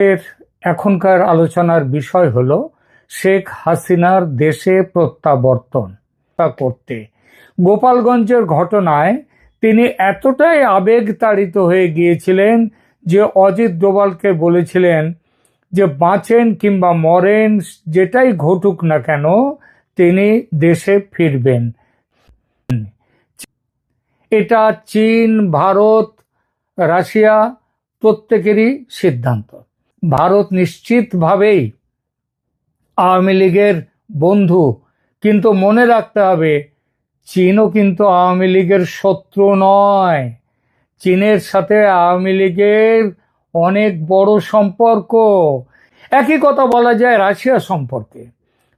এর এখনকার আলোচনার বিষয় হলো শেখ হাসিনার দেশে প্রত্যাবর্তন করতে। গোপালগঞ্জের ঘটনায় তিনি এতটাই আবেগতাড়িত হয়ে গিয়েছিলেন যে অজিত ডোভালকে বলেছিলেন যে বাঁচেন কিংবা মরেন যেটাই ঘটুক না কেন তিনি দেশে ফিরবেন। এটা চীন, ভারত, রাশিয়া প্রত্যেকেরই সিদ্ধান্ত। ভারত নিশ্চিতভাবেই আওয়ামী লীগের বন্ধু, কিন্তু মনে রাখতে হবে চীনও কিন্তু আওয়ামী লীগের শত্রু নয়। চীনের সাথে আওয়ামী লীগের অনেক বড় সম্পর্ক। একই কথা বলা যায় রাশিয়া সম্পর্কে।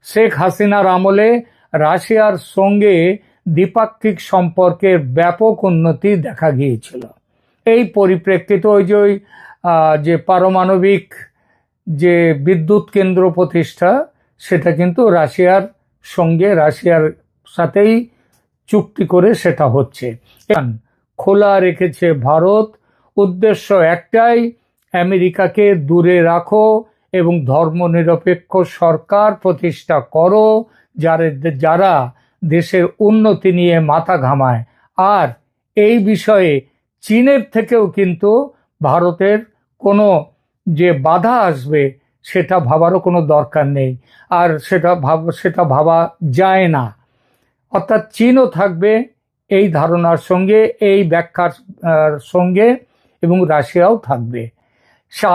শেখ হাসিনার আমলে রাশিয়ার সঙ্গে দ্বিপাক্ষিক সম্পর্কের ব্যাপক উন্নতি দেখা গিয়েছিল। এই পরিপ্রেক্ষিতে যে পারমাণবিক যে বিদ্যুৎ কেন্দ্র প্রতিষ্ঠা, সেটা কিন্তু রাশিয়ার সাথেই চুক্তি করে সেটা হচ্ছে। খোলা রেখেছে ভারত। উদ্দেশ্য একটাই, আমেরিকাকে দূরে রাখো এবং ধর্মনিরপেক্ষ সরকার প্রতিষ্ঠা করো যারা দেশের উন্নতি নিয়ে মাথা ঘামায়। আর এই বিষয়ে চীনের থেকেও কিন্তু ভারতের কোনো যে বাধা আসবে সেটা ভাবারও কোনো দরকার নেই, আর সেটা ভাবা যায় না। অর্থাৎ চীনও থাকবে এই ধারণার সঙ্গে, এই ব্যাখ্যার সঙ্গে, এবং রাশিয়াও থাকবে।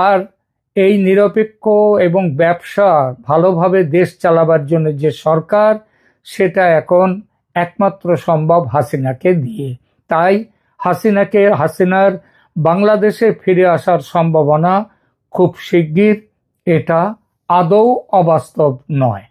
আর এই নিরপেক্ষ এবং ব্যবসা ভালোভাবে দেশ চালাবার জন্য যে সরকার, সেটা এখন একমাত্র সম্ভব হাসিনাকে দিয়ে। তাই হাসিনার বাংলাদেশে ফিরে আসার সম্ভাবনা খুব শিগগির, এটা আদৌ অবাস্তব নয়।